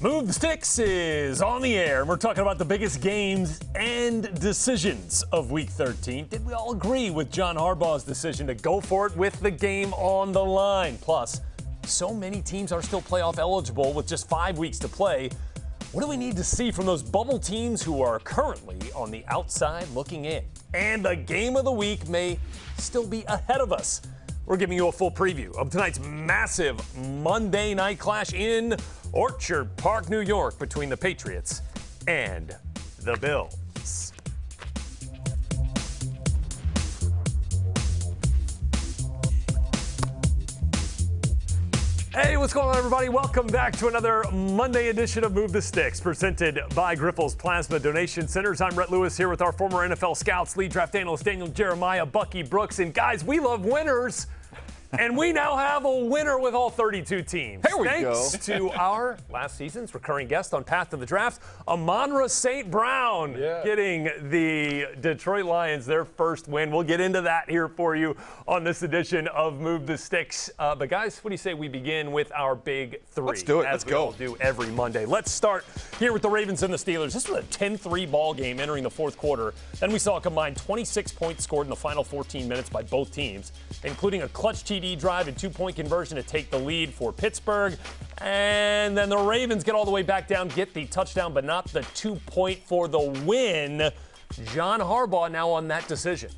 Move the Sticks is on the air, and we're talking about the biggest games and decisions of Week 13. Did we all agree with John Harbaugh's decision to go for it with the game on the line? Plus, so many teams are still playoff eligible with just 5 weeks to play. What do we need to see from those bubble teams who are currently on the outside looking in? And the game of the week may still be ahead of us. We're giving you a full preview of tonight's massive Monday night clash in Orchard Park, New York, between the Patriots and the Bills. Hey, what's going on, everybody? Welcome back to another Monday edition of Move the Sticks, presented by Grifols Plasma Donation Centers. I'm Rhett Lewis here with our former NFL scouts, lead draft analyst Daniel Jeremiah, Bucky Brooks, and guys, we love winners. And we now have a winner with all 32 teams. There we go. Thanks to our last season's recurring guest on Path to the Draft, Amon-Ra St. Brown, getting the Detroit Lions their first win. We'll get into that here for you on this edition of Move the Sticks. But guys, what do you say we begin with our big three? Let's do it. Let's go. Do every Monday. Let's start here with the Ravens and the Steelers. This was a 10-3 ball game entering the fourth quarter. Then we saw a combined 26 points scored in the final 14 minutes by both teams, including a clutch TD drive and two-point conversion to take the lead for Pittsburgh. And then the Ravens get all the way back down, get the touchdown, but not the 2-point for the win. John Harbaugh now on that decision.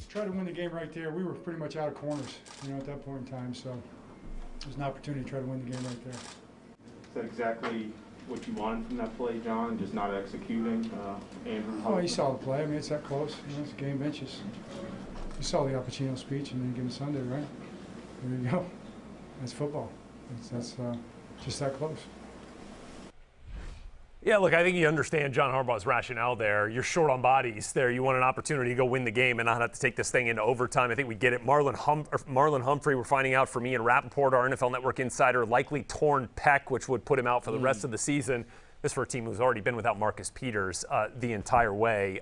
Try to win the game right there. We were pretty much out of corners, at that point in time. So there's an opportunity to try to win the game right there. Is that exactly what you wanted from that play, John? Just not executing? Andrew? Oh, you saw the play. I mean, it's that close. It's game inches. You saw the Al Pacino speech and then given Sunday, right? There you go. That's football. That's just that close. Yeah, look, I think you understand John Harbaugh's rationale there. You're short on bodies there. You want an opportunity to go win the game and not have to take this thing into overtime. I think we get it. Marlon Humphrey, we're finding out from Ian Rappaport, our NFL Network insider, likely torn pec, which would put him out for the rest of the season. This for a team who's already been without Marcus Peters the entire way.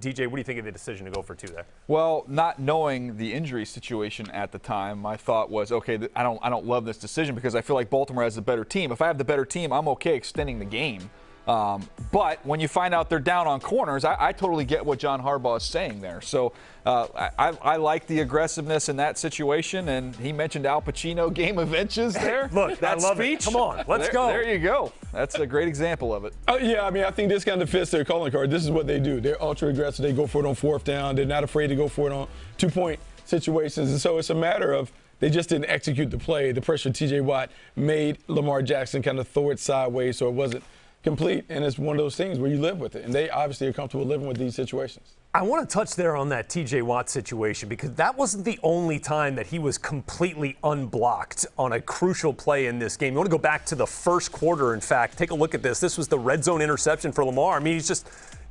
DJ, what do you think of the decision to go for two there? Well, not knowing the injury situation at the time, my thought was, okay, I don't love this decision because I feel like Baltimore has the better team. If I have the better team, I'm okay extending the game. But when you find out they're down on corners, I totally get what John Harbaugh is saying there. So I like the aggressiveness in that situation. And he mentioned Al Pacino, game of inches there. Look, that I love speech. It. Come on, let's go. There you go. That's a great example of it. Yeah, I mean, I think this kind of fits their calling card. This is what they do. They're ultra aggressive. They go for it on fourth down. They're not afraid to go for it on two-point situations. And so it's a matter of they just didn't execute the play. The pressure T.J. Watt made Lamar Jackson kind of throw it sideways so it wasn't complete, and it's one of those things where you live with it, and they obviously are comfortable living with these situations. I want to touch there on that T.J. Watt situation because that wasn't the only time that he was completely unblocked on a crucial play in this game. You want to go back to the first quarter, in fact. Take a look at this. This was the red zone interception for Lamar. I mean,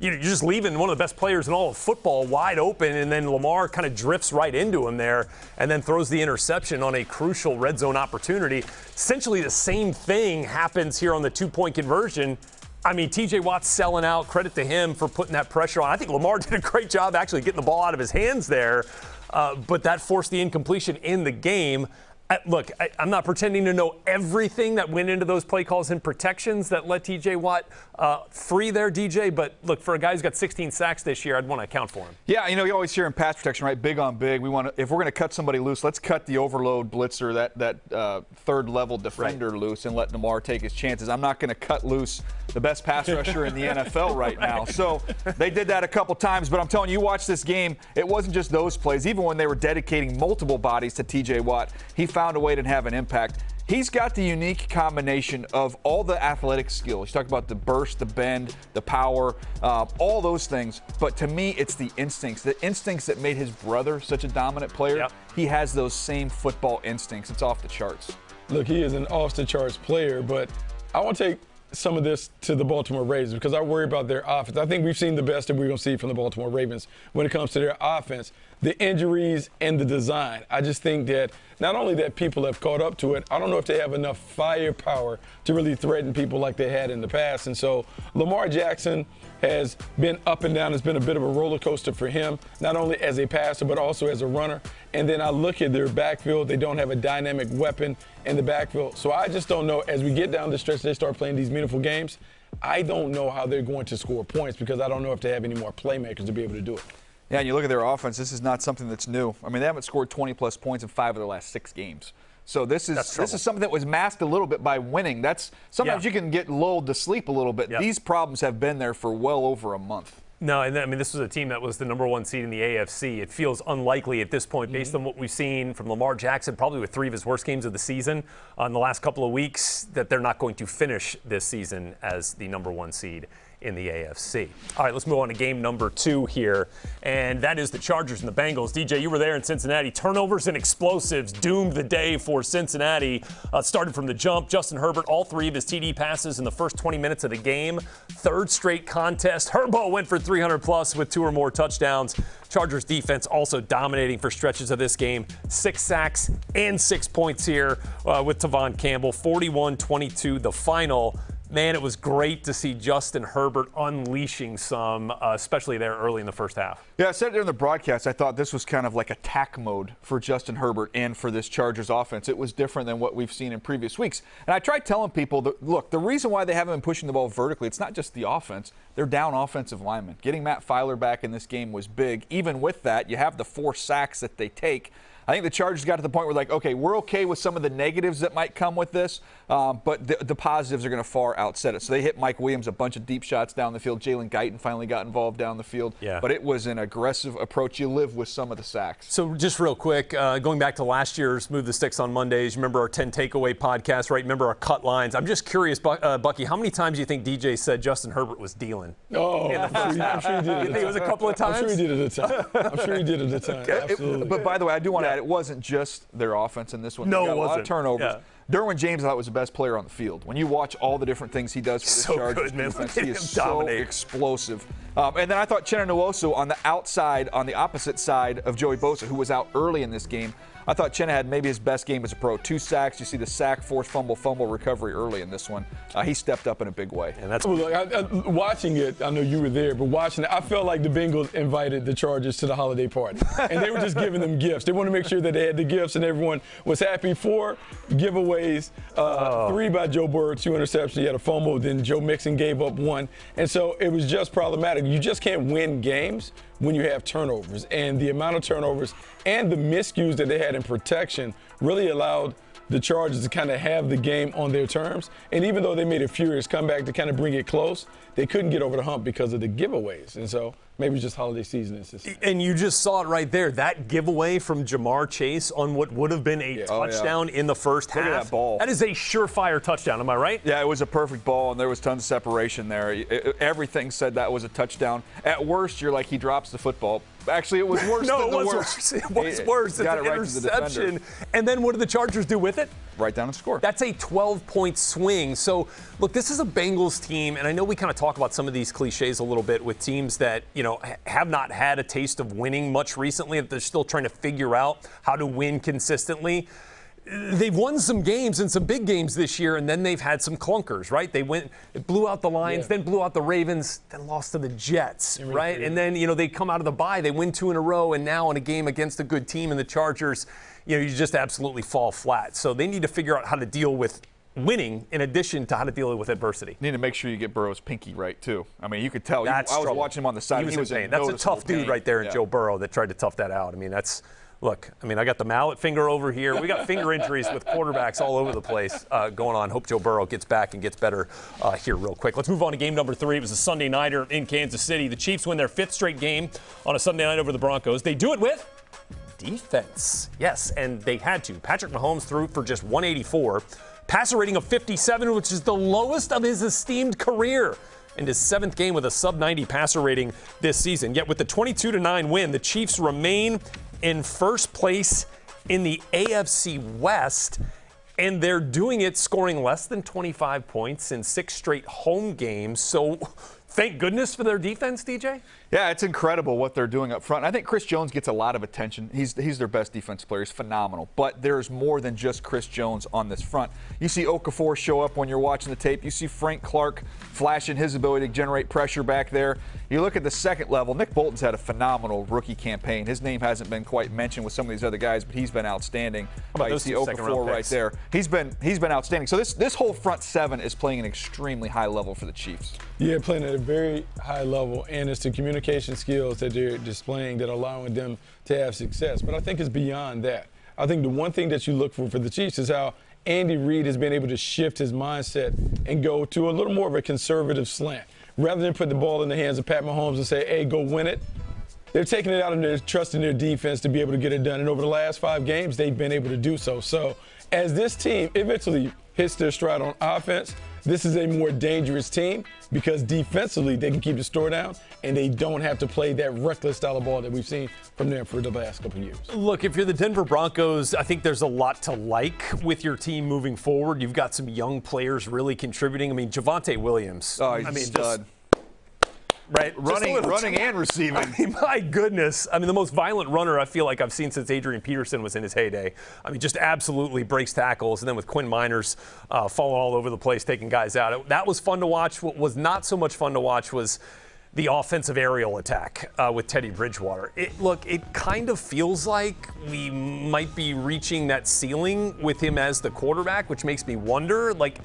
you're just leaving one of the best players in all of football wide open, and then Lamar kind of drifts right into him there and then throws the interception on a crucial red zone opportunity. Essentially the same thing happens here on the two-point conversion. I mean, T.J. Watt's selling out. Credit to him for putting that pressure on. I think Lamar did a great job actually getting the ball out of his hands there, but that forced the incompletion in the game. Look, I'm not pretending to know everything that went into those play calls and protections that let T.J. Watt free there, DJ. But look, for a guy who's got 16 sacks this year, I'd want to account for him. Yeah, you always hear in pass protection, right? Big on big. If we're going to cut somebody loose, let's cut the overload blitzer, that third-level defender loose, and let Lamar take his chances. I'm not going to cut loose the best pass rusher in the NFL right now. So they did that a couple times. But I'm telling you, watch this game. It wasn't just those plays. Even when they were dedicating multiple bodies to T.J. Watt, he found a way to have an impact. He's got the unique combination of all the athletic skills. You talk about the burst, the bend, the power, all those things. But to me, it's the instincts that made his brother such a dominant player. Yep. He has those same football instincts. It's off the charts. Look, he is an off-the-charts player, but I want to take some of this to the Baltimore Ravens because I worry about their offense. I think we've seen the best that we're going to see from the Baltimore Ravens when it comes to their offense, the injuries and the design. I just think that not only that people have caught up to it, I don't know if they have enough firepower to really threaten people like they had in the past. And so Lamar Jackson has been up and down. It's been a bit of a roller coaster for him, not only as a passer but also as a runner. And then I look at their backfield. They don't have a dynamic weapon in the backfield. So I just don't know. As we get down the stretch, they start playing these meaningful games. I don't know how they're going to score points because I don't know if they have any more playmakers to be able to do it. Yeah, and you look at their offense, this is not something that's new. I mean, they haven't scored 20-plus points in 5 of their last 6 games. So this is something that was masked a little bit by winning. Sometimes you can get lulled to sleep a little bit. Yep. These problems have been there for well over a month. No, and I mean, this was a team that was the #1 seed in the AFC. It feels unlikely at this point, based on what we've seen from Lamar Jackson, probably with 3 of his worst games of the season in the last couple of weeks, that they're not going to finish this season as the #1 seed in the AFC. All right, let's move on to game number 2 here, and that is the Chargers and the Bengals. DJ, you were there in Cincinnati. Turnovers and explosives doomed the day for Cincinnati. Started from the jump. Justin Herbert, all 3 of his TD passes in the first 20 minutes of the game. 3rd straight contest. Herbo went for 300-plus with 2 or more touchdowns. Chargers defense also dominating for stretches of this game. 6 sacks and 6 points here with Tavon Campbell. 41-22 the final. Man, it was great to see Justin Herbert unleashing some, especially there early in the first half. Yeah, I said it during the broadcast. I thought this was kind of like attack mode for Justin Herbert and for this Chargers offense. It was different than what we've seen in previous weeks. And I tried telling people, that, look, the reason why they haven't been pushing the ball vertically, it's not just the offense. They're down offensive linemen. Getting Matt Filer back in this game was big. Even with that, you have the 4 sacks that they take. I think the Chargers got to the point where, like, okay, we're okay with some of the negatives that might come with this, but the positives are going to far outset it. So they hit Mike Williams a bunch of deep shots down the field. Jalen Guyton finally got involved down the field. Yeah. But it was an aggressive approach. You live with some of the sacks. So just real quick, going back to last year's Move the Sticks on Mondays, remember our 10 takeaway podcast, right? Remember our cut lines. I'm just curious, Bucky, how many times do you think DJ said Justin Herbert was dealing? Oh, I'm sure he did it. You think it was a couple of times? I'm sure he did it at a time. I'm sure he did it at a time. Absolutely. But by the way, I do want to add, it wasn't just their offense in this one. No, they got it a lot wasn't. of turnovers. Yeah. Derwin James, I thought, was the best player on the field. When you watch all the different things he does for the So Chargers good, man. defense, Look at he him is so dominate. explosive. And then I thought Chenna Nwosu on the outside, on the opposite side of Joey Bosa, who was out early in this game, I thought Chenna had maybe his best game as a pro. 2 sacks. You see the sack, forced fumble recovery early in this one. He stepped up in a big way. And that's watching it, I know you were there, but watching it, I felt like the Bengals invited the Chargers to the holiday party. And they were just giving them gifts. They wanted to make sure that they had the gifts and everyone was happy. 4 giveaways, 3 by Joe Burrow, 2 interceptions. He had a fumble, then Joe Mixon gave up 1. And so it was just problematic. You just can't win games when you have turnovers. And the amount of turnovers and the miscues that they had in protection really allowed the Chargers to kind of have the game on their terms. And even though they made a furious comeback to kind of bring it close, they couldn't get over the hump because of the giveaways. And so maybe it's just holiday season. And you just saw it right there. That giveaway from Jamar Chase on what would have been a touchdown in the first half. Look at that ball. That is a surefire touchdown. Am I right? Yeah, it was a perfect ball, and there was tons of separation there. Everything said that was a touchdown. At worst, you're like, he drops the football. Actually, it was worse than the worst. It was worse. It's an interception. And then what did the Chargers do with it? Right down and score. That's a 12-point swing. So, look, this is a Bengals team, and I know we kind of talk about some of these cliches a little bit with teams that, you know, have not had a taste of winning much recently, that they're still trying to figure out how to win consistently. They've won some games and some big games this year, and then they've had some clunkers, right? They blew out the Lions, then blew out the Ravens, then lost to the Jets, right? And then, you know, they come out of the bye, they win 2 in a row, and now in a game against a good team in the Chargers, you know, you just absolutely fall flat. So they need to figure out how to deal with winning in addition to how to deal with adversity. You need to make sure you get Burrow's pinky right, too. I mean, you could tell. I was watching him on the side. He was in pain. That's a tough dude right there in Joe Burrow that tried to tough that out. I mean, look, I got the mallet finger over here. We got finger injuries with quarterbacks all over the place going on. Hope Joe Burrow gets back and gets better here real quick. Let's move on to game number 3. It was a Sunday nighter in Kansas City. The Chiefs win their 5th straight game on a Sunday night over the Broncos. They do it with defense. Yes, and they had to. Patrick Mahomes threw for just 184. Passer rating of 57, which is the lowest of his esteemed career. In his 7th game with a sub-90 passer rating this season. Yet with the 22-9 win, the Chiefs remain in first place in the AFC West, and they're doing it scoring less than 25 points in 6 straight home games. So Thank goodness for their defense, DJ. Yeah, it's incredible what they're doing up front. I think Chris Jones gets a lot of attention. He's their best defensive player. He's phenomenal. But there's more than just Chris Jones on this front. You see Okafor show up when you're watching the tape. You see Frank Clark flashing his ability to generate pressure back there. You look at the second level. Nick Bolton's had a phenomenal rookie campaign. His name hasn't been quite mentioned with some of these other guys, but he's been outstanding. You see Okafor right there. He's been outstanding. So this whole front seven is playing an extremely high level for the Chiefs. Yeah, playing at a very high level, and it's the communication skills that they're displaying that are allowing them to have success. But I think it's beyond that. I think the one thing that you look for the Chiefs is how Andy Reid has been able to shift his mindset and go to a little more of a conservative slant. Rather than put the ball in the hands of Pat Mahomes and say, hey, go win it, they're taking it out and they're trusting their defense to be able to get it done. And over the last 5 games, they've been able to do so. So as this team eventually hits their stride on offense, this is a more dangerous team because defensively they can keep the score down and they don't have to play that reckless style of ball that we've seen from them for the last couple of years. Look, if you're the Denver Broncos, I think there's a lot to like with your team moving forward. You've got some young players really contributing. I mean, Javonte Williams. Oh, he's a stud. Right, running and receiving. I mean, my goodness. I mean, the most violent runner I feel like I've seen since Adrian Peterson was in his heyday. I mean, just absolutely breaks tackles. And then with Quinn Miners falling all over the place, taking guys out. That was fun to watch. What was not so much fun to watch was the offensive aerial attack with Teddy Bridgewater. Look, it kind of feels like we might be reaching that ceiling with him as the quarterback, which makes me wonder, like,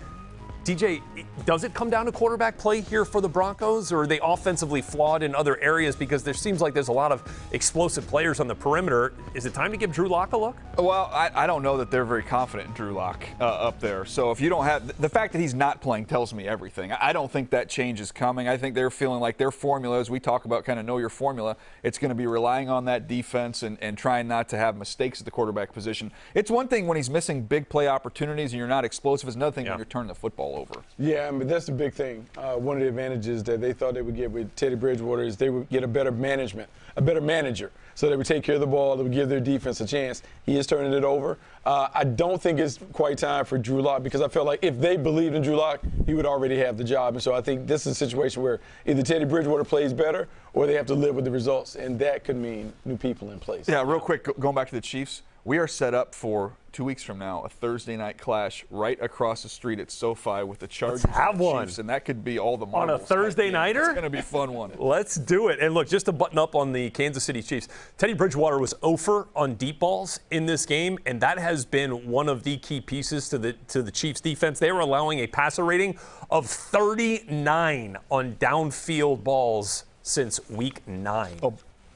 DJ, does it come down to quarterback play here for the Broncos, or are they offensively flawed in other areas? Because there seems like there's a lot of explosive players on the perimeter. Is it time to give Drew Lock a look? Well, I don't know that they're very confident in Drew Lock up there. So if you don't have – the fact that he's not playing tells me everything. I don't think that change is coming. I think they're feeling like their formula, as we talk about kind of know your formula, it's going to be relying on that defense and trying not to have mistakes at the quarterback position. It's one thing when he's missing big play opportunities and you're not explosive. It's another thing when you're turning the football over. Yeah, I mean, that's the big thing. One of the advantages that they thought they would get with Teddy Bridgewater is they would get a better manager. So they would take care of the ball, they would give their defense a chance. He is turning it over. I don't think it's quite time for Drew Lock because I felt like if they believed in Drew Lock, he would already have the job. And so I think this is a situation where either Teddy Bridgewater plays better or they have to live with the results, and that could mean new people in place. Yeah, real quick, going back to the Chiefs, we are set up for 2 weeks from now, a Thursday night clash right across the street at SoFi with the Chargers and the Chiefs, and that could be all the marbles. On a Thursday nighter? It's going to be a fun one. Let's do it. And look, just to button up on the Kansas City Chiefs, Teddy Bridgewater was 0 on deep balls in this game, and that has been one of the key pieces to the Chiefs defense. They were allowing a passer rating of 39 on downfield balls since week 9. Oh,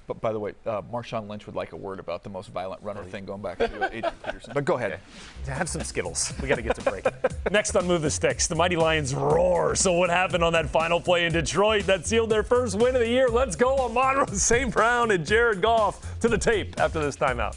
but by the way, Marshawn Lynch would like a word about the most violent runner thing going back to Adrian Peterson. But go ahead. Okay. Have some Skittles. We got to get to break. Next on Move the Sticks, the Mighty Lions roar. So what happened on that final play in Detroit that sealed their first win of the year? Let's go, Amon St. Brown and Jared Goff to the tape after this timeout.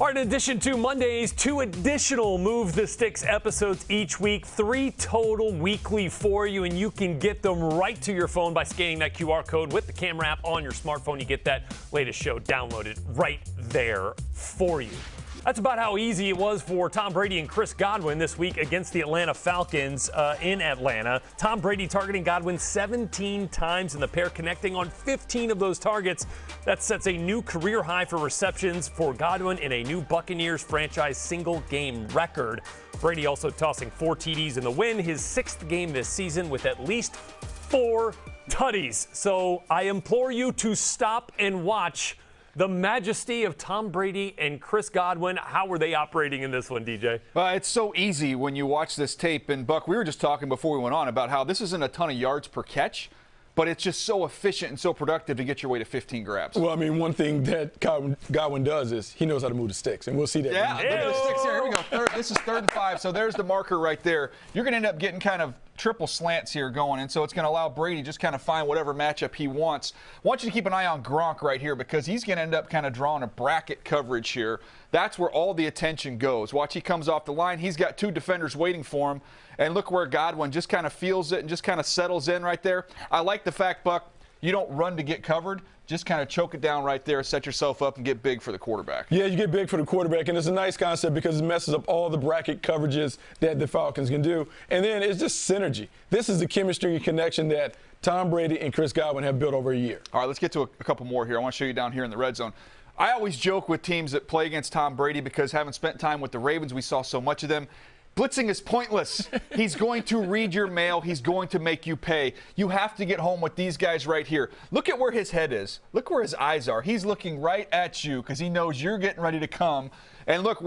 All right, in addition to Mondays, 2 additional Move the Sticks episodes each week, 3 total weekly for you, and you can get them right to your phone by scanning that QR code with the camera app on your smartphone. You get that latest show downloaded right there for you. That's about how easy it was for Tom Brady and Chris Godwin this week against the Atlanta Falcons in Atlanta. Tom Brady targeting Godwin 17 times, and the pair connecting on 15 of those targets. That sets a new career high for receptions for Godwin and a new Buccaneers franchise single-game record. Brady also tossing 4 TDs in the win, his 6th game this season with at least 4 tutties. So I implore you to stop and watch the majesty of Tom Brady and Chris Godwin. How were they operating in this one, DJ? It's so easy when you watch this tape. And, Buck, we were just talking before we went on about how this isn't a ton of yards per catch, but it's just so efficient and so productive to get your way to 15 grabs. Well, I mean, one thing that Godwin does is he knows how to move the sticks, and we'll see that. Yeah, look at the sticks here. Here we go. This is 3rd and 5, so there's the marker right there. You're going to end up getting kind of triple slants here going, and so it's going to allow Brady just kind of find whatever matchup he wants. I want you to keep an eye on Gronk right here because he's going to end up kind of drawing a bracket coverage here. That's where all the attention goes. Watch, he comes off the line. He's got 2 defenders waiting for him, and look where Godwin just kind of feels it and just kind of settles in right there. I like the fact, Buck, you don't run to get covered. Just kind of choke it down right there, set yourself up, and get big for the quarterback. Yeah, you get big for the quarterback, and it's a nice concept because it messes up all the bracket coverages that the Falcons can do. And then it's just synergy. This is the chemistry and connection that Tom Brady and Chris Godwin have built over a year. All right, let's get to a couple more here. I want to show you down here in the red zone. I always joke with teams that play against Tom Brady because having spent time with the Ravens, we saw so much of them. Blitzing is pointless. He's going to read your mail. He's going to make you pay. You have to get home with these guys right here. Look at where his head is. Look where his eyes are. He's looking right at you because he knows you're getting ready to come. And look,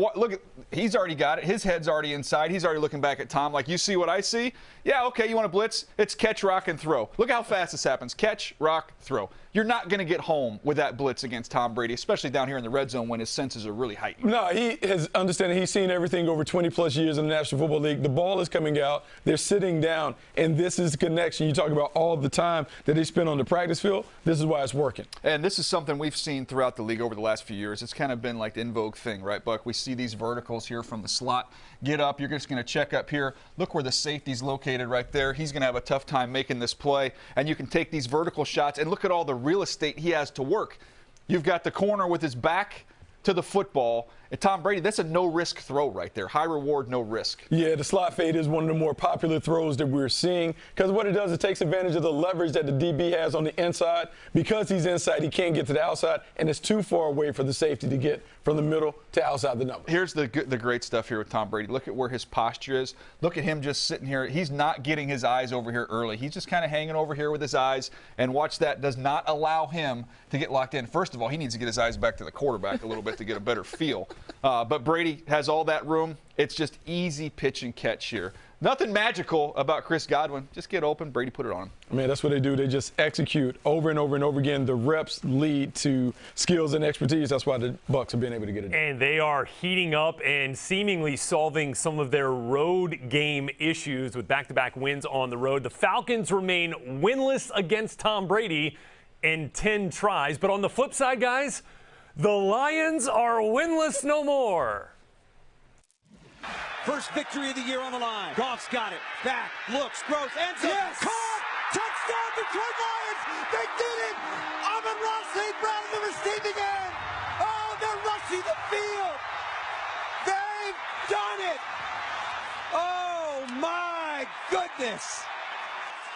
he's already got it. His head's already inside. He's already looking back at Tom like, you see what I see? Yeah, okay, you want to blitz? It's catch, rock, and throw. Look how fast this happens. Catch, rock, throw. You're not going to get home with that blitz against Tom Brady, especially down here in the red zone when his senses are really heightened. No, he has understanding. He's seen everything over 20-plus years in the National Football League. The ball is coming out. They're sitting down, and this is the connection. You talk about all the time that they spend on the practice field. This is why it's working. And this is something we've seen throughout the league over the last few years. It's kind of been like the in vogue thing, right, Buck? We see these verticals here from the slot. Get up. You're just going to check up here. Look where the safety's located right there. He's going to have a tough time making this play. And you can take these vertical shots and look at all the real estate he has to work. You've got the corner with his back to the football. And Tom Brady, that's a no-risk throw right there. High reward, no risk. Yeah, the slot fade is one of the more popular throws that we're seeing because what it does, it takes advantage of the leverage that the DB has on the inside. Because he's inside, he can't get to the outside, and it's too far away for the safety to get from the middle to outside the number. Here's the great stuff here with Tom Brady. Look at where his posture is. Look at him just sitting here. He's not getting his eyes over here early. He's just kind of hanging over here with his eyes, and watch that. Does not allow him to get locked in. First of all, he needs to get his eyes back to the quarterback a little bit to get a better feel. But Brady has all that room. It's just easy pitch and catch here. Nothing magical about Chris Godwin. Just get open. Brady put it on him. Man, that's what they do. They just execute over and over and over again. The reps lead to skills and expertise. That's why the Bucs have been able to get it done. And they are heating up and seemingly solving some of their road game issues with back-to-back wins on the road. The Falcons remain winless against Tom Brady in 10 tries. But on the flip side, guys, the Lions are winless no more. First victory of the year on the line. Goff's got it. Back, looks, throws, ends up. Yes! Caught! Touchdown, Detroit Lions! They did it! Amon-Ra St. Brown on the receiving end! Oh, they're rushing the field! They've done it! Oh, my goodness!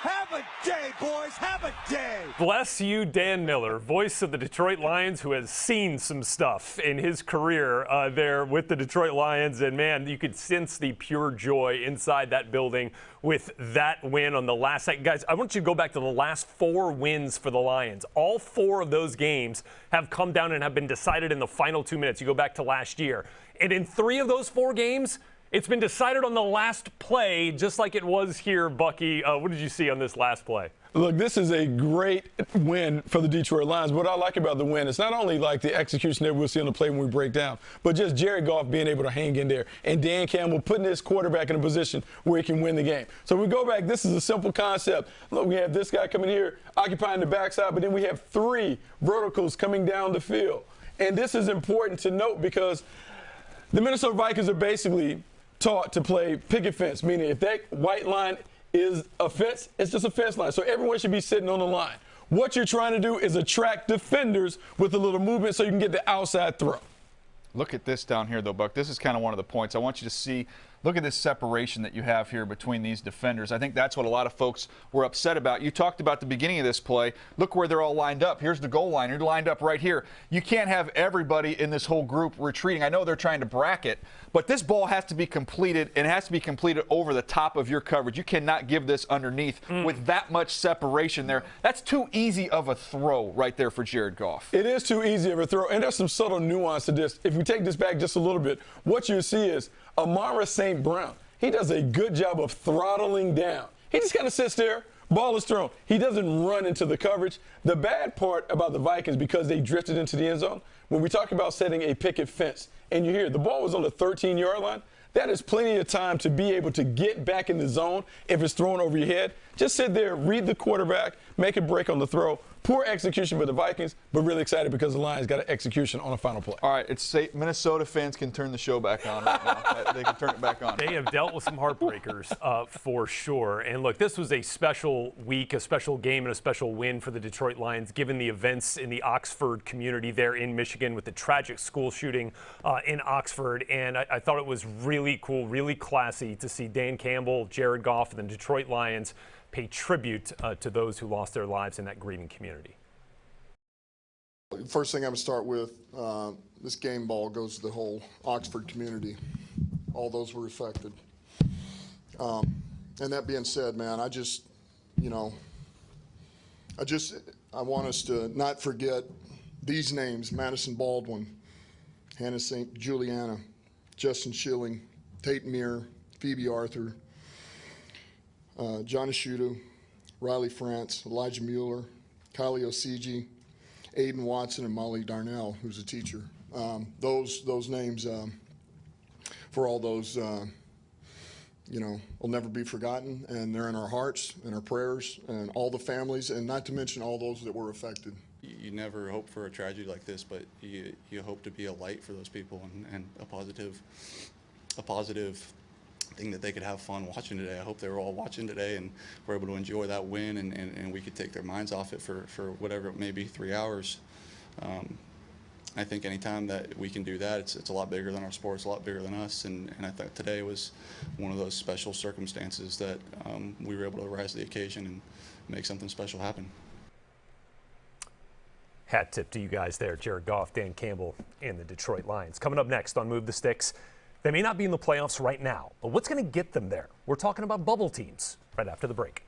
Have a day, boys. Have a day. Bless you, Dan Miller, voice of the Detroit Lions, who has seen some stuff in his career there with the Detroit Lions. And, man, you could sense the pure joy inside that building with that win on the last night. Guys, I want you to go back to the last 4 wins for the Lions. All 4 of those games have come down and have been decided in the final 2 minutes. You go back to last year. And in 3 of those 4 games, it's been decided on the last play, just like it was here, Bucky. What did you see on this last play? Look, this is a great win for the Detroit Lions. What I like about the win, it's not only like the execution that we'll see on the play when we break down, but just Jared Goff being able to hang in there and Dan Campbell putting his quarterback in a position where he can win the game. So we go back, this is a simple concept. Look, we have this guy coming here occupying the backside, but then we have 3 verticals coming down the field. And this is important to note because the Minnesota Vikings are basically taught to play picket fence, meaning if that white line is a fence, it's just a fence line. So everyone should be sitting on the line. What you're trying to do is attract defenders with a little movement so you can get the outside throw. Look at this down here, though, Buck. This is kind of one of the points. I want you to see. Look at this separation that you have here between these defenders. I think that's what a lot of folks were upset about. You talked about the beginning of this play. Look where they're all lined up. Here's the goal line. You're lined up right here. You can't have everybody in this whole group retreating. I know they're trying to bracket, but this ball has to be completed, and it has to be completed over the top of your coverage. You cannot give this underneath with that much separation there. That's too easy of a throw right there for Jared Goff. It is too easy of a throw, and there's some subtle nuance to this. If we take this back just a little bit, what you see is Amara St. Brown. He does a good job of throttling down. He just kind of sits there, ball is thrown. He doesn't run into the coverage. The bad part about the Vikings, because they drifted into the end zone, when we talk about setting a picket fence, and you hear the ball was on the 13-yard line, that is plenty of time to be able to get back in the zone if it's thrown over your head. Just sit there, read the quarterback, make a break on the throw. Poor execution by the Vikings, but really excited because the Lions got an execution on a final play. All right, it's Minnesota fans can turn the show back on right now. They can turn it back on. They have dealt with some heartbreakers for sure. And look, this was a special week, a special game, and a special win for the Detroit Lions, given the events in the Oxford community there in Michigan with the tragic school shooting in Oxford. And I thought it was really cool, really classy to see Dan Campbell, Jared Goff, and the Detroit Lions pay tribute to those who lost their lives in that grieving community. First thing I'm going to start with, this game ball goes to the whole Oxford community. All those were affected. And that being said, man, I want us to not forget these names: Madison Baldwin, Hannah St. Juliana, Justin Schilling, Tate Meir, Phoebe Arthur, John Ashudu, Riley France, Elijah Mueller, Kylie Osigi, Aiden Watson, and Molly Darnell, who's a teacher. Those names, for all those, will never be forgotten, and they're in our hearts and our prayers, and all the families, and not to mention all those that were affected. You never hope for a tragedy like this, but you hope to be a light for those people and a positive thing that they could have fun watching today. I hope they were all watching today and were able to enjoy that win, and we could take their minds off it for whatever it may be, 3 hours. I think anytime that we can do that, it's a lot bigger than our sport, it's a lot bigger than us, and I thought today was one of those special circumstances that we were able to rise to the occasion and make something special happen. Hat tip to you guys there, Jared Goff, Dan Campbell, and the Detroit Lions. Coming up next on Move the Sticks, they may not be in the playoffs right now, but what's going to get them there? We're talking about bubble teams right after the break.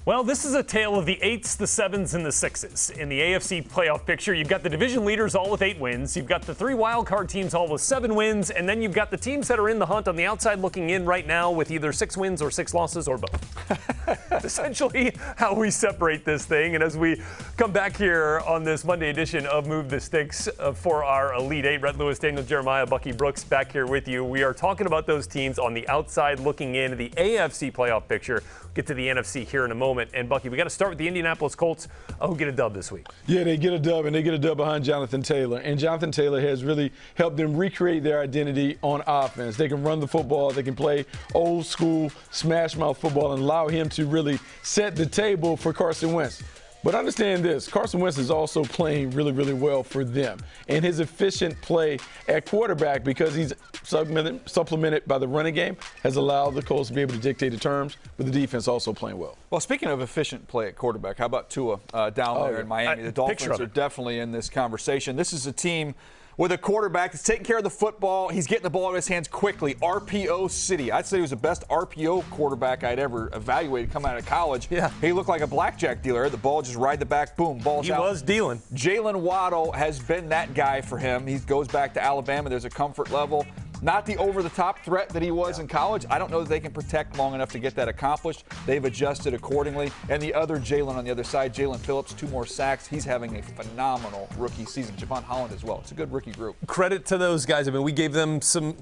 Well, this is a tale of the 8s, the 7s, and the 6s. In the AFC playoff picture, you've got the division leaders all with 8 wins. You've got the 3 wildcard teams all with 7 wins. And then you've got the teams that are in the hunt on the outside looking in right now with either 6 wins or 6 losses or both. Essentially how we separate this thing. And as we come back here on this Monday edition of Move the Sticks for our Elite 8, Rhett Lewis, Daniel Jeremiah, Bucky Brooks back here with you. We are talking about those teams on the outside looking in the AFC playoff picture. Get to the NFC here in a moment. And, Bucky, we got to start with the Indianapolis Colts, who get a dub this week. Yeah, they get a dub, and they get a dub behind Jonathan Taylor. And Jonathan Taylor has really helped them recreate their identity on offense. They can run the football. They can play old school smash mouth football and allow him to really set the table for Carson Wentz. But understand this, Carson Wentz is also playing really, really well for them. And his efficient play at quarterback, because he's supplemented by the running game, has allowed the Colts to be able to dictate the terms, but the defense also playing well. Well, speaking of efficient play at quarterback, how about Tua down there in Miami? The Dolphins are definitely in this conversation. This is a team with a quarterback that's taking care of the football. He's getting the ball out of his hands quickly. RPO City. I'd say he was the best RPO quarterback I'd ever evaluated coming out of college. Yeah. He looked like a blackjack dealer. The ball just ride the back, boom, ball's out. He was dealing. Jalen Waddle has been that guy for him. He goes back to Alabama. There's a comfort level. Not the over-the-top threat that he was in college. I don't know that they can protect long enough to get that accomplished. They've adjusted accordingly. And the other Jalen on the other side, Jalen Phillips, 2 more sacks. He's having a phenomenal rookie season. Javon Holland as well. It's a good rookie group. Credit to those guys. I mean, we gave them some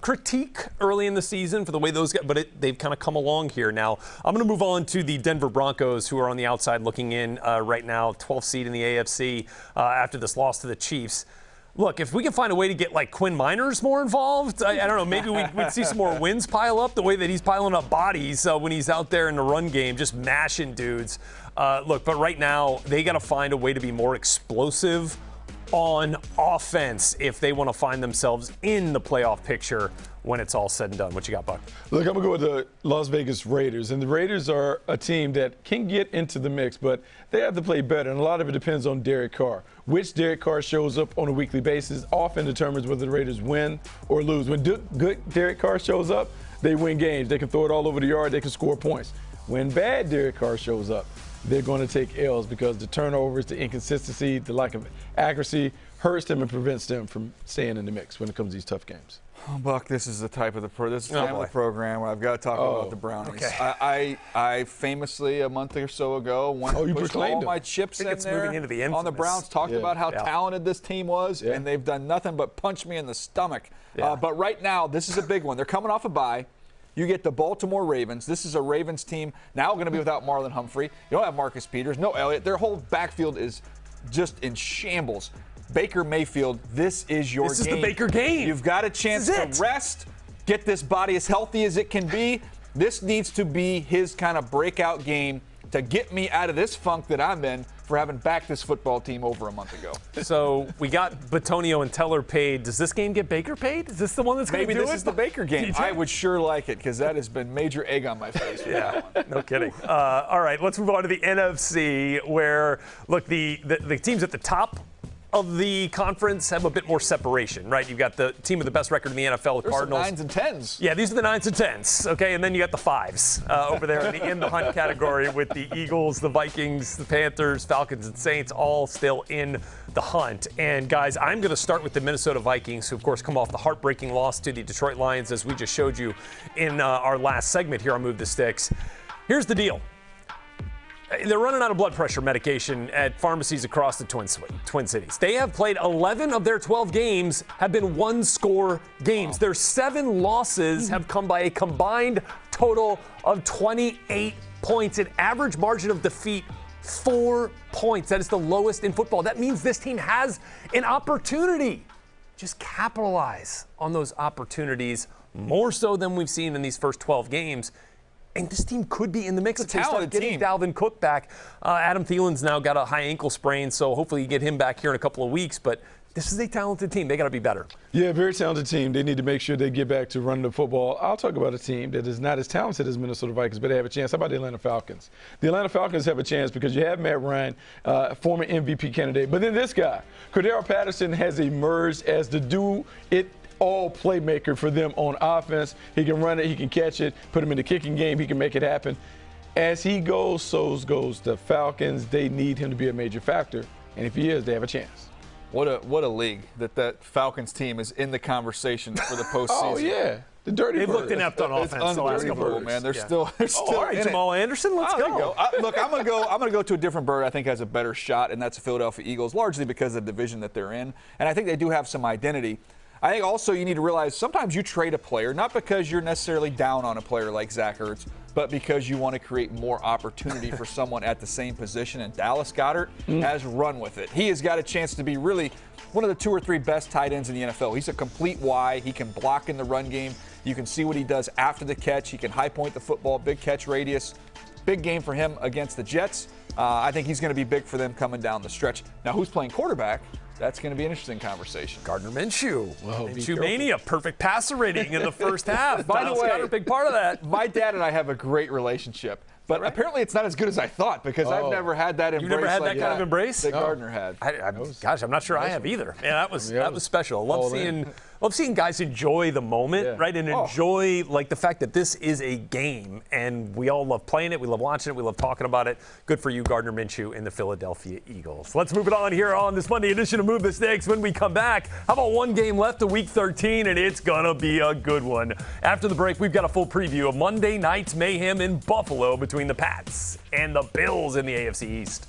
critique early in the season for the way those guys, but they've kind of come along here now. I'm going to move on to the Denver Broncos, who are on the outside looking in right now, 12th seed in the AFC after this loss to the Chiefs. Look, if we can find a way to get like Quinn Miners more involved, I don't know, maybe we'd see some more wins pile up the way that he's piling up bodies when he's out there in the run game, just mashing dudes. Look, but right now they got to find a way to be more explosive on offense if they want to find themselves in the playoff picture when it's all said and done. What you got, Buck? Look, I'm going to go with the Las Vegas Raiders. And the Raiders are a team that can get into the mix, but they have to play better. And a lot of it depends on Derek Carr. Which Derek Carr shows up on a weekly basis often determines whether the Raiders win or lose. When good Derek Carr shows up, they win games. They can throw it all over the yard. They can score points. When bad Derek Carr shows up, they're going to take L's because the turnovers, the inconsistency, the lack of accuracy hurts them and prevents them from staying in the mix when it comes to these tough games. Oh, Buck, this is the type of the program where I've got to talk about the Brownies. Okay. I famously a month or so ago pushed all my chips in there on the Browns. Talked about how talented this team was, and they've done nothing but punch me in the stomach. Yeah. But right now, this is a big one. They're coming off a bye. You get the Baltimore Ravens. This is a Ravens team now going to be without Marlon Humphrey. You don't have Marcus Peters, no Elliott. Their whole backfield is just in shambles. Baker Mayfield, this is your game. This is the Baker game. You've got a chance to rest, get this body as healthy as it can be. This needs to be his kind of breakout game to get me out of this funk that I'm in for having backed this football team over a month ago. So we got Batonio and Teller paid. Does this game get Baker paid? Is this the one that's going to do it? Maybe this is the Baker game. I would sure like it because that has been major egg on my face. Yeah, no kidding. All right, let's move on to the NFC where, look, the teams at the top of the conference have a bit more separation, right? You've got the team with the best record in the NFL, the Cardinals. Some 9s and 10s. Yeah, these are the 9s and 10s, okay? And then you got the 5s over there in the hunt category with the Eagles, the Vikings, the Panthers, Falcons, and Saints all still in the hunt. And, guys, I'm going to start with the Minnesota Vikings, who, of course, come off the heartbreaking loss to the Detroit Lions, as we just showed you in our last segment here on Move the Sticks. Here's the deal. They're running out of blood pressure medication at pharmacies across the Twin Cities. They have played 11 of their 12 games have been one-score games. Their 7 losses have come by a combined total of 28 points. An average margin of defeat, 4 points. That is the lowest in football. That means this team has an opportunity. Just capitalize on those opportunities more so than we've seen in these first 12 games. And this team could be in the mix if they start getting Dalvin Cook back. Adam Thielen's now got a high ankle sprain, so hopefully you get him back here in a couple of weeks. But this is a talented team. They got to be better. Yeah, very talented team. They need to make sure they get back to running the football. I'll talk about a team that is not as talented as Minnesota Vikings, but they have a chance. How about the Atlanta Falcons? The Atlanta Falcons have a chance because you have Matt Ryan, former MVP candidate. But then this guy, Cordero Patterson, has emerged as the all playmaker for them on offense. He can run it, he can catch it, put him in the kicking game, he can make it happen. as he goes, so goes the Falcons. They need him to be a major factor, and if he is, they have a chance. What a league that Falcons team is in the conversation for the postseason. Oh yeah, the dirty. They've looked inept on offense the last couple of years. Man, they're still. All right, Jamal Anderson, let's go. Look, I'm gonna go to a different bird. I think has a better shot, and that's the Philadelphia Eagles, largely because of the division that they're in, and I think they do have some identity. I think also you need to realize sometimes you trade a player, not because you're necessarily down on a player like Zach Ertz, but because you want to create more opportunity for someone at the same position. And Dallas Goedert has run with it. He has got a chance to be really one of the 2 or 3 best tight ends in the NFL. He's a complete Y. He can block in the run game. You can see what he does after the catch. He can high point the football, big catch radius. Big game for him against the Jets. I think he's going to be big for them coming down the stretch. Now, who's playing quarterback? That's going to be an interesting conversation. Gardner Minshew. Minshew mania, perfect passer rating in the first half. By the way, a big part of that. My dad and I have a great relationship. But apparently it's not as good as I thought because I've never had that embrace. You've never had like that kind of embrace that Gardner had. Gosh, I'm not sure I have either. Yeah, that was special. Love seeing guys enjoy the moment, right, and enjoy like the fact that this is a game, and we all love playing it, we love watching it, we love talking about it. Good for you, Gardner Minshew and the Philadelphia Eagles. Let's move it on here on this Monday edition of Move the Stakes. When we come back, how about one game left of Week 13, and it's gonna be a good one. After the break, we've got a full preview of Monday night's mayhem in Buffalo between the Pats and the Bills in the AFC East.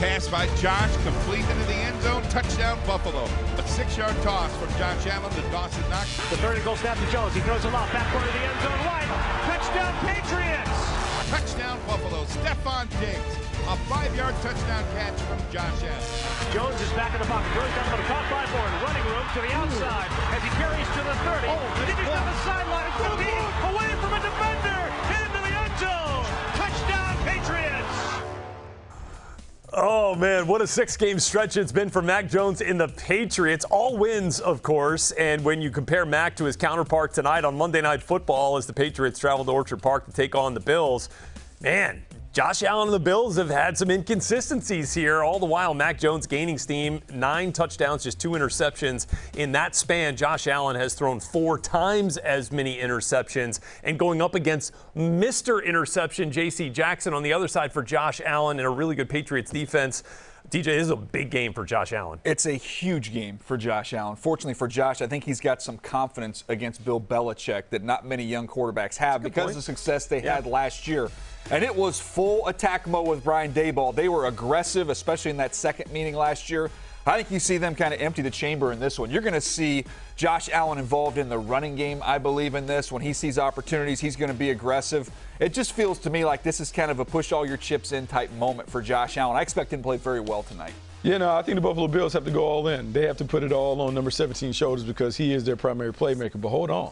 Pass by Josh, complete into the end zone, touchdown Buffalo. A 6-yard toss from Josh Allen to Dawson Knox. The vertical snap to Jones. He throws a lot back corner of the end zone right. Touchdown Patriots! Touchdown Buffalo. Stephon Diggs. A 5-yard touchdown catch from Josh Allen. Jones is back in the pocket. Throws down about a top 5 for running room to the outside as he carries to the 30. Digging down the sideline. It's going to be away from a defender. Into the end zone. Touchdown Patriots! Oh, man, what a 6-game stretch it's been for Mac Jones in the Patriots. All wins, of course, and when you compare Mac to his counterpart tonight on Monday Night Football as the Patriots travel to Orchard Park to take on the Bills, man, Josh Allen and the Bills have had some inconsistencies here. All the while, Mac Jones gaining steam, 9 touchdowns, just 2 interceptions. In that span, Josh Allen has thrown 4 times as many interceptions. And going up against Mr. Interception, J.C. Jackson on the other side for Josh Allen and a really good Patriots defense. DJ, this is a big game for Josh Allen. It's a huge game for Josh Allen. Fortunately for Josh, I think he's got some confidence against Bill Belichick that not many young quarterbacks have because of the success they had last year. And it was full attack mode with Brian Daboll. They were aggressive, especially in that second meeting last year. I think you see them kind of empty the chamber in this one. You're going to see Josh Allen involved in the running game, I believe, in this. When he sees opportunities, he's going to be aggressive. It just feels to me like this is kind of a push all your chips in type moment for Josh Allen. I expect him to play very well tonight. Yeah, no, I think the Buffalo Bills have to go all in. They have to put it all on number 17's shoulders because he is their primary playmaker. But hold on.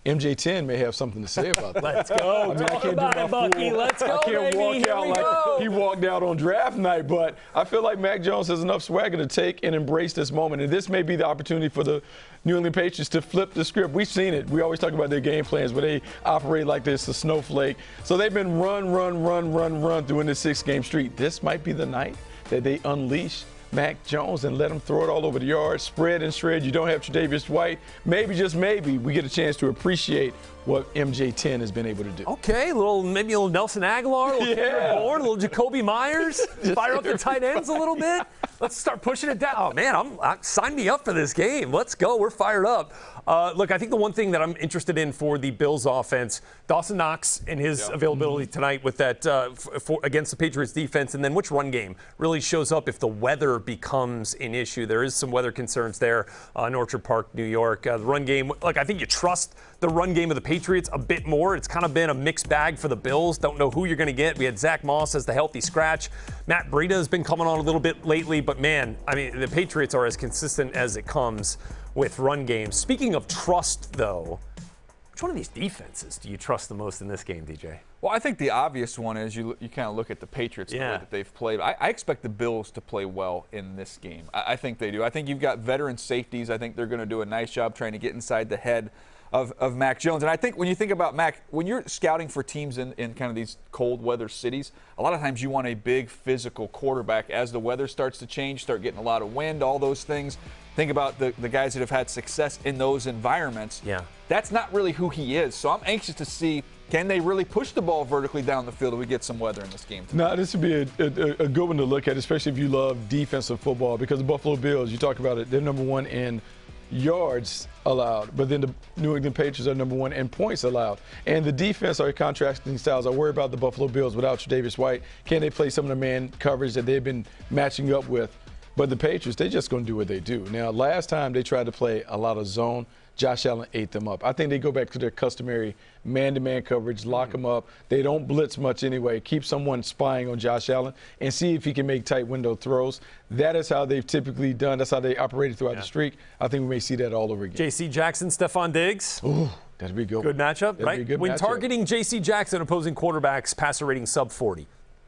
MJ10 may have something to say about that. Let's go. Talk about it, Bucky. Let's go, I can't baby. walk out like he walked out on draft night, but I feel like Mac Jones has enough swagger to take and embrace this moment. And this may be the opportunity for the New England Patriots to flip the script. We've seen it. We always talk about their game plans, but they operate like this, a snowflake. So they've been run through in this 6-game streak. This might be the night that they unleash Mac Jones and let him throw it all over the yard, spread and shred. You don't have Tre'Davious White. Maybe, just maybe, we get a chance to appreciate what MJ10 has been able to do. Okay, maybe a little Nelson Aguilar, a little Kendrick Bourne, a little Jacoby Myers. Fire up the tight ends a little bit. Let's start pushing it down. Oh, man, sign me up for this game. Let's go. We're fired up. Look, I think the one thing that I'm interested in for the Bills offense, Dawson Knox and his availability tonight with that against the Patriots defense, and then which run game really shows up if the weather becomes an issue. There is some weather concerns there in Orchard Park, New York. The run game, look, I think you trust the run game of the Patriots a bit more. It's kind of been a mixed bag for the Bills. Don't know who you're going to get. We had Zach Moss as the healthy scratch. Matt Breida has been coming on a little bit lately, but man, I mean, the Patriots are as consistent as it comes with run games. Speaking of trust, though, which one of these defenses do you trust the most in this game, DJ? Well, I think the obvious one is you kind of look at the Patriots the way that they've played. I expect the Bills to play well in this game. I think they do. I think you've got veteran safeties. I think they're going to do a nice job trying to get inside the head of Mac Jones. And I think when you think about Mac, when you're scouting for teams in kind of these cold weather cities, a lot of times you want a big physical quarterback. As the weather starts to change, start getting a lot of wind, all those things. Think about the guys that have had success in those environments. Yeah. That's not really who he is. So I'm anxious to see, can they really push the ball vertically down the field if we get some weather in this game tonight? No, this would be a good one to look at, especially if you love defensive football, because the Buffalo Bills, you talk about it, they're number one in yards allowed, but then the New England Patriots are number one in points allowed. And the defense are contrasting styles. I worry about the Buffalo Bills without Tre'Davious White. Can they play some of the man coverage that they've been matching up with? But the Patriots, they're just going to do what they do. Now, last time they tried to play a lot of zone, Josh Allen ate them up. I think they go back to their customary man-to-man coverage, lock them up. They don't blitz much anyway. Keep someone spying on Josh Allen and see if he can make tight window throws. That is how they've typically done. That's how they operated throughout the streak. I think we may see that all over again. J.C. Jackson, Stephon Diggs. Ooh, that'd be good. Good matchup, that'd right? Be a good when matchup. Targeting J.C. Jackson, opposing quarterbacks, passer rating sub 40.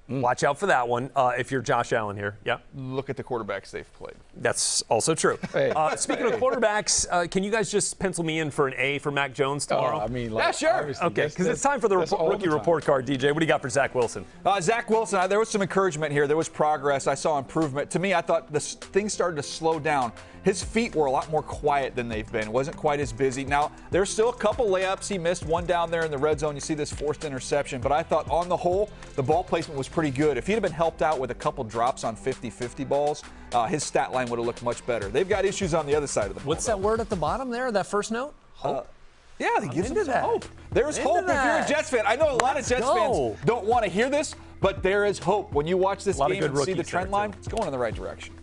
Watch out for that one if you're Josh Allen here. Yeah. Look at the quarterbacks they've played. That's also true. Hey. Speaking of quarterbacks, can you guys just pencil me in for an A for Mac Jones tomorrow? I mean, yeah, sure. Okay, because it's time for the rookie report card, DJ. What do you got for Zach Wilson? Zach Wilson, there was some encouragement here. There was progress. I saw improvement. To me, I thought things started to slow down. His feet were a lot more quiet than they've been. Wasn't quite as busy. Now, there's still a couple layups. He missed one down there in the red zone. You see this forced interception. But I thought on the whole, the ball placement was pretty good. If he'd have been helped out with a couple drops on 50-50 balls, his stat line would have looked much better. They've got issues on the other side of the ball. What's that word at the bottom there, that first note? Hope. Yeah, he gives them some hope. There's hope if you're a Jets fan. I know a lot of Jets fans don't want to hear this, but there is hope. When you watch this game and see the trend line, it's going in the right direction.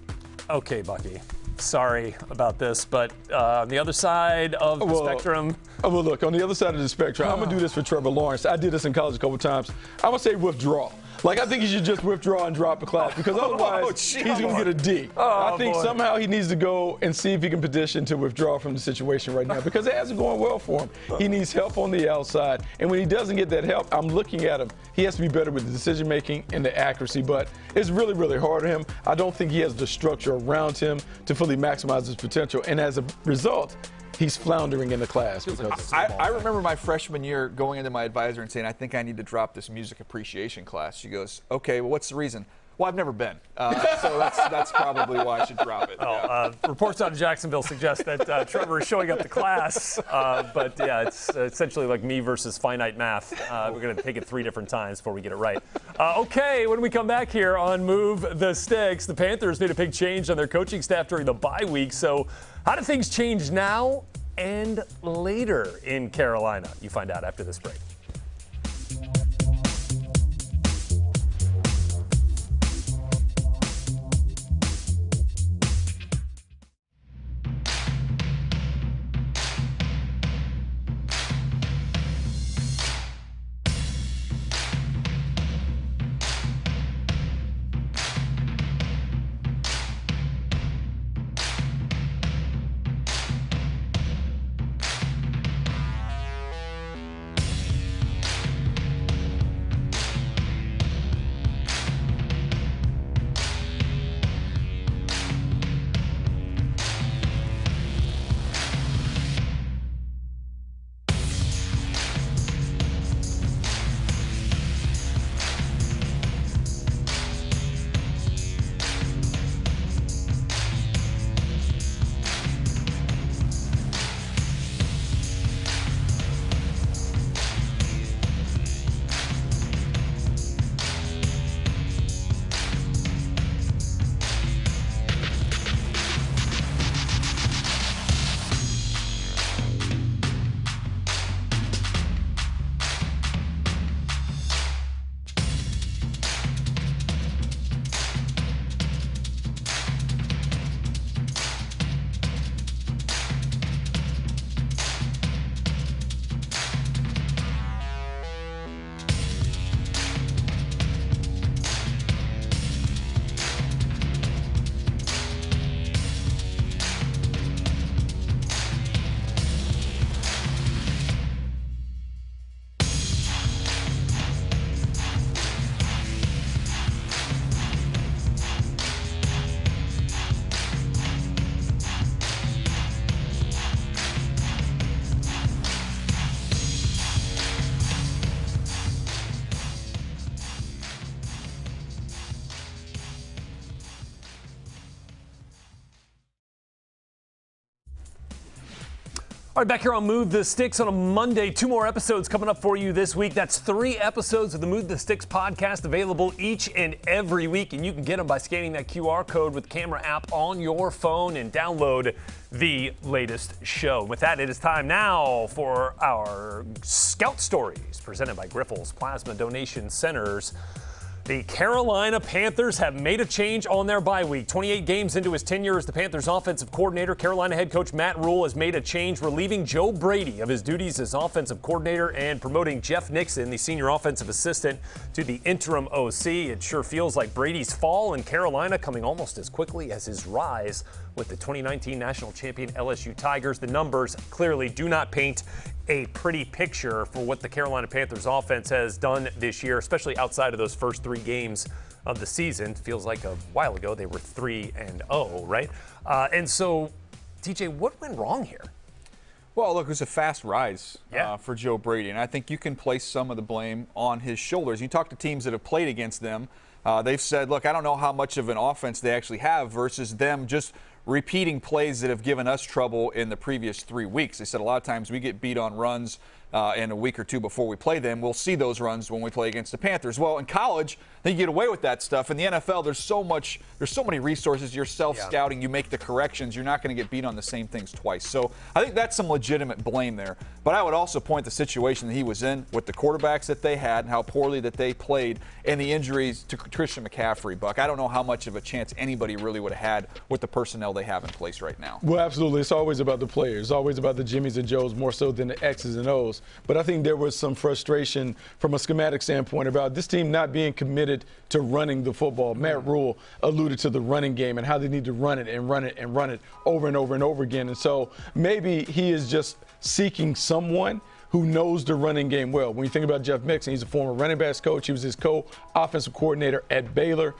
Okay, Bucky. Sorry about this, but on the other side of the spectrum. Well, look, on the other side of the spectrum, I'm going to do this for Trevor Lawrence. I did this in college a couple times. I'm going to say withdraw. Like, I think he should just withdraw and drop a class because otherwise he's going to get a D. I think somehow he needs to go and see if he can petition to withdraw from the situation right now because it hasn't going well for him. He needs help on the outside. And when he doesn't get that help, I'm looking at him. He has to be better with the decision-making and the accuracy, but it's really, really hard on him. I don't think he has the structure around him to fully maximize his potential. And as a result, he's floundering in the class. Because I remember my freshman year going into my advisor and saying, I think I need to drop this music appreciation class. She goes, okay, well, what's the reason? Well, I've never been, so that's probably why I should drop it. Well, reports out of Jacksonville suggest that Trevor is showing up to class, but yeah, it's essentially like me versus finite math. We're going to take it 3 different times before we get it right. Okay, when we come back here on Move the Sticks, the Panthers made a big change on their coaching staff during the bye week. So how do things change now and later in Carolina? You find out after this break. All right, back here on Move the Sticks on a Monday. 2 more episodes coming up for you this week. That's 3 episodes of the Move the Sticks podcast available each and every week. And you can get them by scanning that QR code with the camera app on your phone and download the latest show. With that, it is time now for our Scout Stories presented by Grifols Plasma Donation Centers. The Carolina Panthers have made a change on their bye week. 28 games into his tenure as the Panthers offensive coordinator, Carolina head coach Matt Rule has made a change, relieving Joe Brady of his duties as offensive coordinator and promoting Jeff Nixon, the senior offensive assistant, to the interim OC. It sure feels like Brady's fall in Carolina coming almost as quickly as his rise with the 2019 national champion LSU Tigers. The numbers clearly do not paint a pretty picture for what the Carolina Panthers offense has done this year, especially outside of those first 3 games of the season. Feels like a while ago they were 3-0, right? And so, TJ, what went wrong here? Well, look, it was a fast rise for Joe Brady, and I think you can place some of the blame on his shoulders. You talk to teams that have played against them, they've said, look, I don't know how much of an offense they actually have versus them just repeating plays that have given us trouble in the previous 3 weeks. They said a lot of times we get beat on runs in a week or 2 before we play them. We'll see those runs when we play against the Panthers. Well, in college, they get away with that stuff. In the NFL, there's so many resources. You're self-scouting. You make the corrections. You're not going to get beat on the same things twice. So I think that's some legitimate blame there. But I would also point the situation that he was in with the quarterbacks that they had and how poorly that they played and the injuries to Christian McCaffrey, Buck. I don't know how much of a chance anybody really would have had with the personnel they have in place right now. Well, absolutely. It's always about the players. It's always about the Jimmies and Joes more so than the X's and O's. But I think there was some frustration from a schematic standpoint about this team not being committed to running the football. Matt Rule alluded to the running game and how they need to run it and run it and run it over and over and over again. And so maybe he is just seeking someone who knows the running game well. When you think about Jeff Nixon, he's a former running backs coach. He was his co-offensive coordinator at Baylor,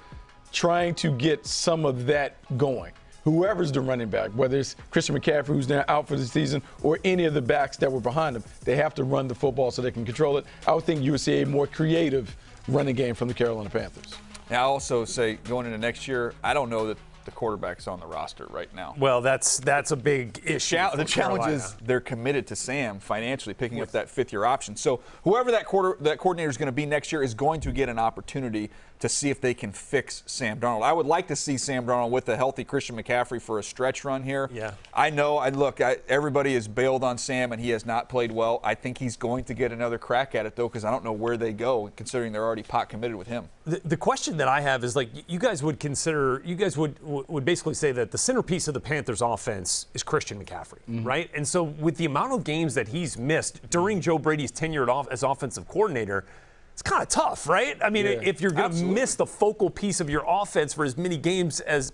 trying to get some of that going. Whoever's the running back, whether it's Christian McCaffrey, who's now out for the season, or any of the backs that were behind him, they have to run the football so they can control it. I would think you would see a more creative running game from the Carolina Panthers. And I also say going into next year, I don't know that the quarterback's on the roster right now. Well, that's a big issue. The challenge is they're committed to Sam financially picking up that fifth-year option. So whoever that coordinator is going to be next year is going to get an opportunity to see if they can fix Sam Darnold. I would like to see Sam Darnold with a healthy Christian McCaffrey for a stretch run here. Yeah. I know. Everybody has bailed on Sam, and he has not played well. I think he's going to get another crack at it, though, because I don't know where they go, considering they're already pot committed with him. The question that I have is, like, you guys would basically say that the centerpiece of the Panthers offense is Christian McCaffrey, right? And so with the amount of games that he's missed during Joe Brady's tenure as offensive coordinator, it's kind of tough, right? I mean, if you're going to miss the focal piece of your offense for as many games as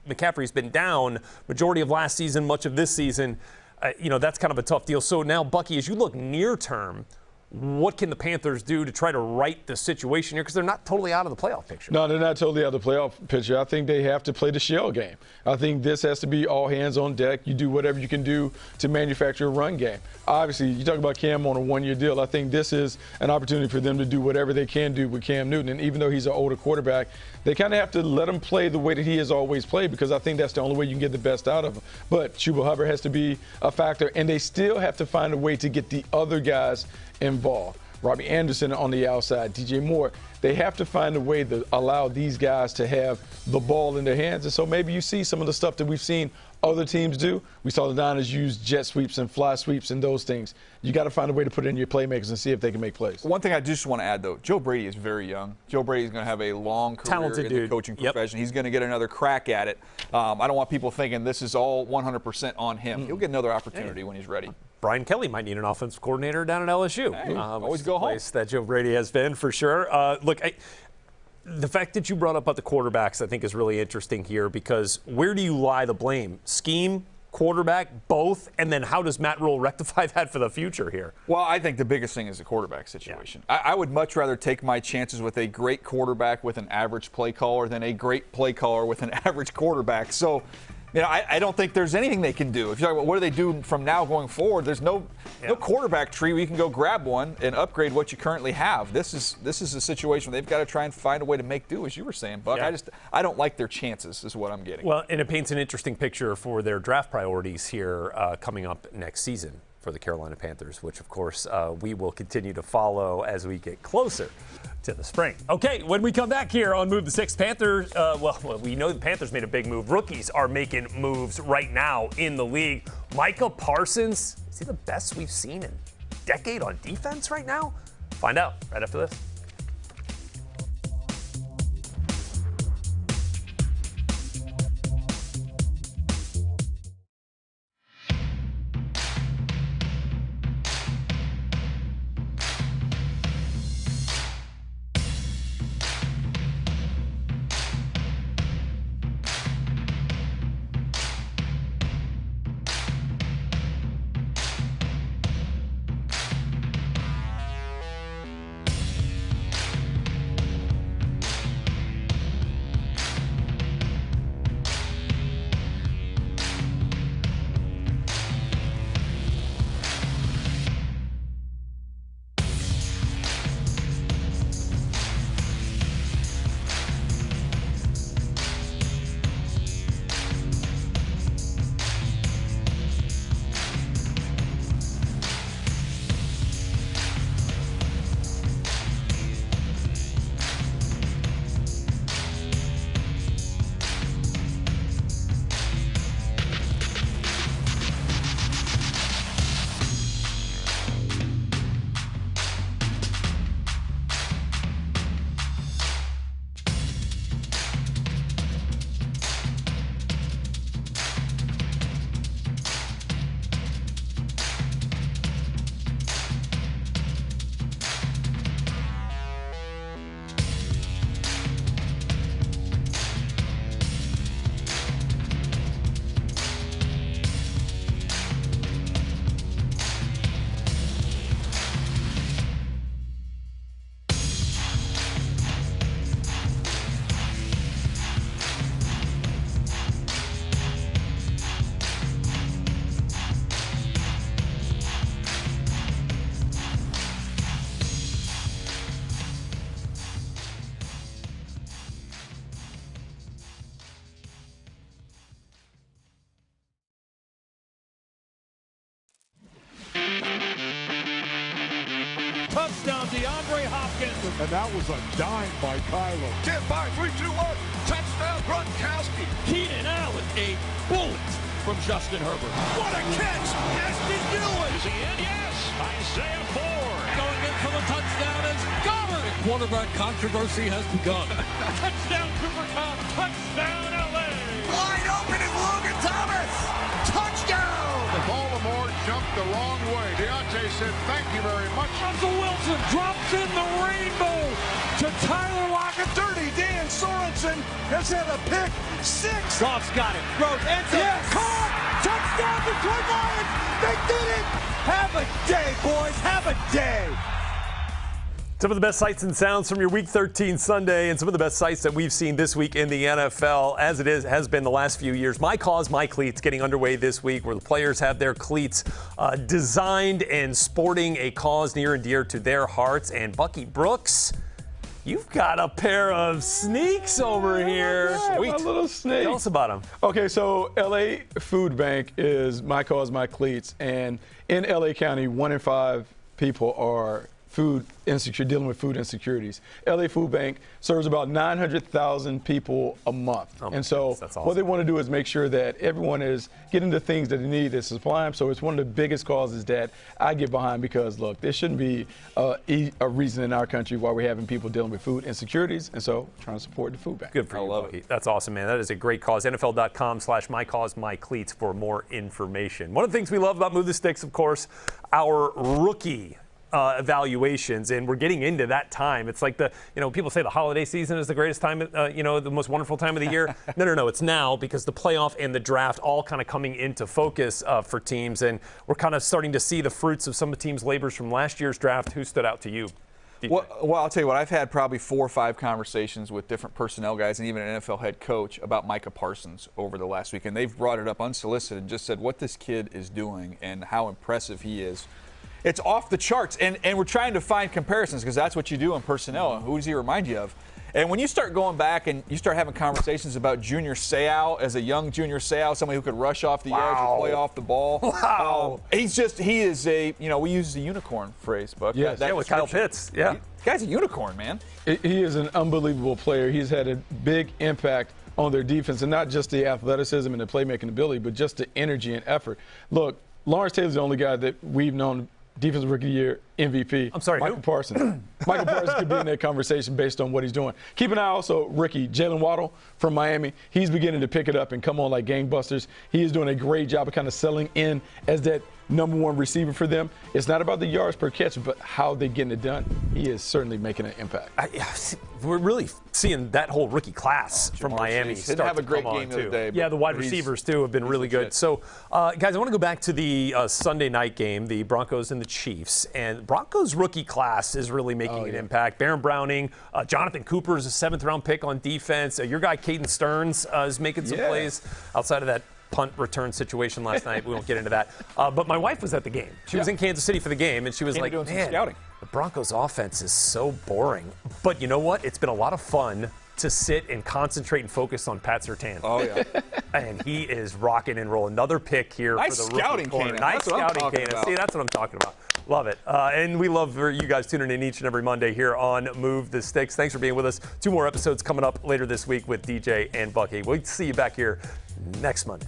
McCaffrey's been down, majority of last season, much of this season, that's kind of a tough deal. So now, Bucky, as you look near term, what can the Panthers do to try to right the situation here? Because they're not totally out of the playoff picture. No, they're not totally out of the playoff picture. I think they have to play the shell game. I think this has to be all hands on deck. You do whatever you can do to manufacture a run game. Obviously, you talk about Cam on a one-year deal. I think this is an opportunity for them to do whatever they can do with Cam Newton. And even though he's an older quarterback, they kind of have to let him play the way that he has always played, because I think that's the only way you can get the best out of him. But Chuba Hubbard has to be a factor, and they still have to find a way to get the other guys involved. Robbie Anderson on the outside, DJ Moore. They have to find a way to allow these guys to have the ball in their hands. And so maybe you see some of the stuff that we've seen other teams do. We saw the Niners use jet sweeps and fly sweeps and those things. You got to find a way to put it in your playmakers and see if they can make plays. One thing I just want to add, though, Joe Brady is very young. Joe Brady is going to have a long career in the coaching profession. He's going to get another crack at it. I don't want people thinking this is all 100% on him. He'll get another opportunity when he's ready. Brian Kelly might need an offensive coordinator down at LSU. Hey, always go home. Place that Joe Brady has been, for sure. Look, the fact that you brought up about the quarterbacks, I think, is really interesting here, because where do you lie the blame? Scheme, quarterback, both? And then how does Matt Rule rectify that for the future here? Well, I think the biggest thing is the quarterback situation. Yeah. I would much rather take my chances with a great quarterback with an average play caller than a great play caller with an average quarterback. So, I don't think there's anything they can do. If you're talking about what do they do from now going forward, there's no quarterback tree where you can go grab one and upgrade what you currently have. This is a situation where they've got to try and find a way to make do, as you were saying, Buck. Yeah. I don't like their chances, is what I'm getting. Well, and it paints an interesting picture for their draft priorities here coming up next season for the Carolina Panthers, which, of course, we will continue to follow as we get closer to the spring. Okay, when we come back here on Move the Six, Panthers, we know the Panthers made a big move. Rookies are making moves right now in the league. Micah Parsons, is he the best we've seen in a decade on defense right now? Find out right after this. touchdown, DeAndre Hopkins. And that was a dime by Kyler. 10, 5, 3, 2, 1. Touchdown, Gronkowski. Keenan Allen, a bullet from Justin Herbert. What a catch! Ashton Dillon. Is he in? Yes. Isaiah Ford. Going in for the touchdown is Goddard. Quarterback controversy has begun. Touchdown, Cooper Cup. Touchdown, LA. Wide open is Logan Thomas. Touchdown. Baltimore jumped the wrong way. Deontay said, thank you very much. Russell Wilson drops in the rainbow to Tyler Lockett. Dirty Dan Sorensen has had a pick six. Goff's got it. Throws. Yes. Caught. Touchdown, Detroit Lions. They did it. Have a day, boys. Have a day. Some of the best sights and sounds from your Week 13 Sunday and some of the best sights that we've seen this week in the NFL, as it has been the last few years. My Cause, My Cleats getting underway this week, where the players have their cleats designed and sporting a cause near and dear to their hearts. And Bucky Brooks, you've got a pair of sneaks over here. Sweet. A little snake. Tell us about them. Okay, so LA Food Bank is My Cause, My Cleats. And in LA County, 1 in 5 people are dealing with food insecurities. LA Food Bank serves about 900,000 people a month. And so awesome. What they want to do is make sure that everyone is getting the things that they need to supply them. So it's one of the biggest causes that I get behind because, look, there shouldn't be a reason in our country why we're having people dealing with food insecurities. And so trying to support the food bank. Good for you, Bucky. That's awesome, man. That is a great cause. NFL.com/MyCauseMyCleats for more information. One of the things we love about Move the Sticks, of course, our rookie evaluations, and we're getting into that time. It's like people say the holiday season is the greatest time, the most wonderful time of the year. No, it's now, because the playoff and the draft all kind of coming into focus for teams, and we're kind of starting to see the fruits of some of the teams' labors from last year's draft. Who stood out to you? Well, I'll tell you what, I've had probably 4 or 5 conversations with different personnel guys and even an NFL head coach about Micah Parsons over the last week, and they've brought it up unsolicited and just said what this kid is doing and how impressive he is. It's off the charts, and we're trying to find comparisons because that's what you do in personnel. Who does he remind you of? And when you start going back and you start having conversations about Junior Seau as a young Junior Seau, somebody who could rush off the edge and play off the ball. Wow. He is a, we use the unicorn phrase, Buck. Yes. With Kyle Pitts. Yeah. The guy's a unicorn, man. He is an unbelievable player. He's had a big impact on their defense, and not just the athleticism and the playmaking ability, but just the energy and effort. Look, Lawrence Taylor's the only guy that we've known Defensive Rookie of the Year, MVP. I'm sorry, Michael Parsons. Michael Parsons could be in that conversation based on what he's doing. Keep an eye also, rookie Jalen Waddle from Miami. He's beginning to pick it up and come on like gangbusters. He is doing a great job of kind of selling in as that #1 receiver for them. It's not about the yards per catch, but how they're getting it done. He is certainly making an impact. We're really seeing that whole rookie class from Miami Didn't start have to a great come game on, the other too. day, Yeah, but the wide receivers, too, have been really good. So, guys, I want to go back to the Sunday night game, the Broncos and the Chiefs. And Broncos rookie class is really making an impact. Baron Browning, Jonathan Cooper is a 7th-round pick on defense. Your guy, Caden Stearns, is making some plays outside of that punt return situation last night. We won't get into that. But my wife was at the game. She was in Kansas City for the game, and she was like, doing some man, scouting. The Broncos offense is so boring. But you know what? It's been a lot of fun to sit and concentrate and focus on Pat Surtain. Oh, yeah. And he is rocking and rolling. Another pick here Nice for the rookie scouting, corner. Kanan. Nice That's what I'm scouting, talking Kanan. about. See, that's what I'm talking about. Love it. And we love for you guys tuning in each and every Monday here on Move the Sticks. Thanks for being with us. 2 more episodes coming up later this week with DJ and Bucky. We'll see you back here next Monday.